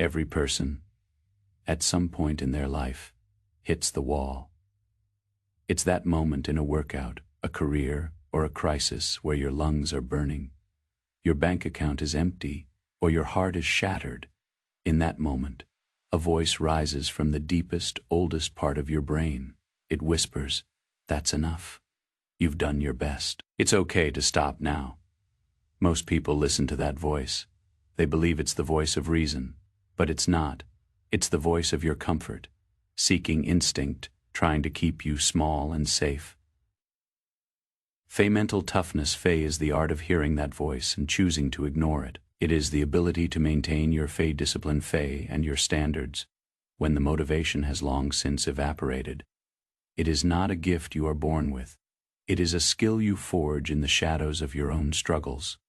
Every person, at some point in their life, hits the wall. It's that moment in a workout, a career, or a crisis where your lungs are burning, your bank account is empty, or your heart is shattered. In that moment, a voice rises from the deepest, oldest part of your brain. It whispers, "That's enough. You've done your best. It's okay to stop now." Most people listen to that voice. They believe it's the voice of reason, but it's not. It's the voice of your comfort, seeking instinct, trying to keep you small and safe. Mental toughness is the art of hearing that voice and choosing to ignore it. It is the ability to maintain your discipline and your standards when the motivation has long since evaporated. It is not a gift you are born with. It is a skill you forge in the shadows of your own struggles.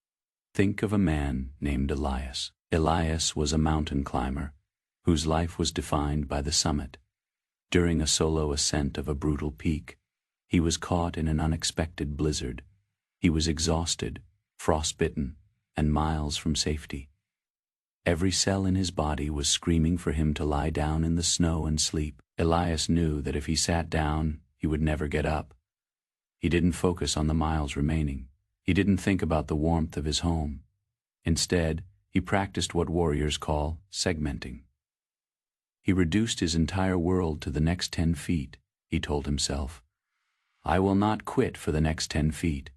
Think of a man named Elias. Elias was a mountain climber whose life was defined by the summit. During a solo ascent of a brutal peak, he was caught in an unexpected blizzard. He was exhausted, frostbitten, and miles from safety. Every cell in his body was screaming for him to lie down in the snow and sleep. Elias knew that if he sat down, he would never get up. He didn't focus on the miles remaining. He didn't think about the warmth of his home. Instead, he practiced what warriors call segmenting. He reduced his entire world to the next 10 feet, he told himself. "I will not quit for the next 10 feet.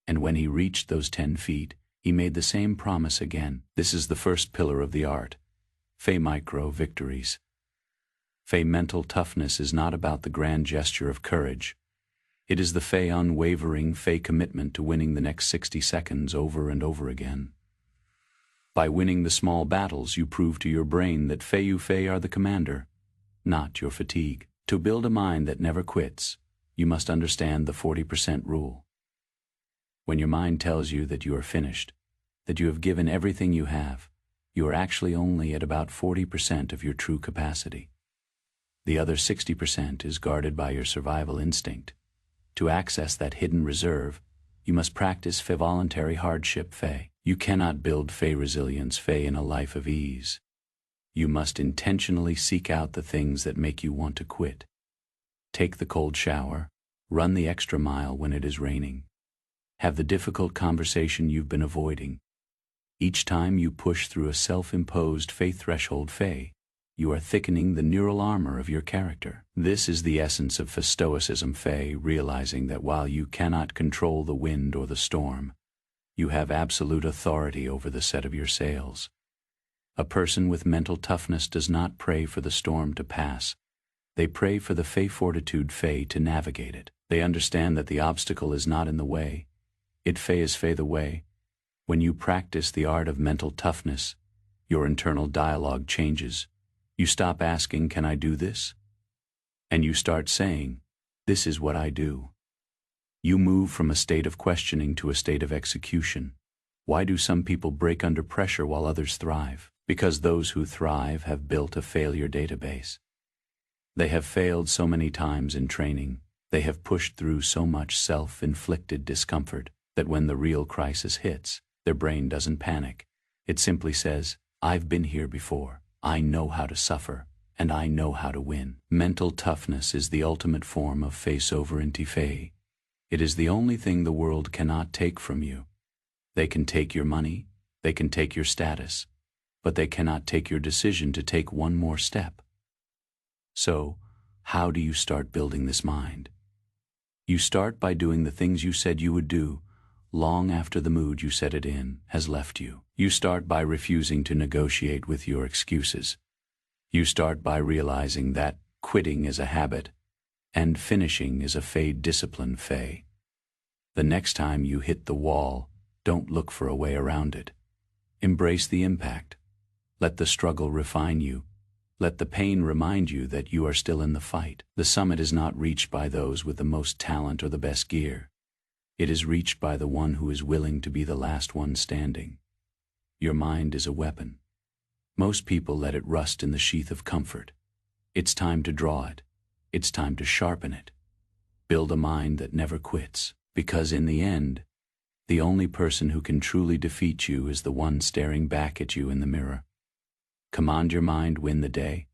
And when he reached those 10 feet, he made the same promise again. This is the first pillar of the art. Micro victories. Mental toughness is not about the grand gesture of courage. It is the unwavering commitment to winning the next 60 seconds over and over again. By winning the small battles, you prove to your brain that you are the commander, not your fatigue. To build a mind that never quits, you must understand the 40% rule. When your mind tells you that you are finished, that you have given everything you have, you are actually only at about 40% of your true capacity. The other 60% is guarded by your survival instinct. To access that hidden reserve, you must practice voluntary hardship. You cannot build resilience in a life of ease. You must intentionally seek out the things that make you want to quit. Take the cold shower, run the extra mile when it is raining. Have the difficult conversation you've been avoiding. Each time you push through a self-imposed threshold, you are thickening the neural armor of your character. This is the essence of stoicism, realizing that while you cannot control the wind or the storm, you have absolute authority over the set of your sails. A person with mental toughness does not pray for the storm to pass. They pray for the fortitude to navigate it. They understand that the obstacle is not in the way. It is the way. When you practice the art of mental toughness, your internal dialogue changes. You stop asking, "Can I do this?" And you start saying, "This is what I do." You move from a state of questioning to a state of execution. Why do some people break under pressure while others thrive? Because those who thrive have built a failure database. They have failed so many times in training, they have pushed through so much self-inflicted discomfort, that when the real crisis hits, their brain doesn't panic. It simply says, "I've been here before. I know how to suffer, and I know how to win." Mental toughness is the ultimate form of sovereignty. It is the only thing the world cannot take from you. They can take your money, they can take your status, but they cannot take your decision to take one more step. So, how do you start building this mind? You start by doing the things you said you would do, long after the mood you set it in has left you. You start by refusing to negotiate with your excuses. You start by realizing that quitting is a habit, and finishing is a discipline. The next time you hit the wall, don't look for a way around it. Embrace the impact. Let the struggle refine you. Let the pain remind you that you are still in the fight. The summit is not reached by those with the most talent or the best gear. It is reached by the one who is willing to be the last one standing. Your mind is a weapon. Most people let it rust in the sheath of comfort. It's time to draw it. It's time to sharpen it. Build a mind that never quits, because in the end, the only person who can truly defeat you is the one staring back at you in the mirror. Command your mind, win the day.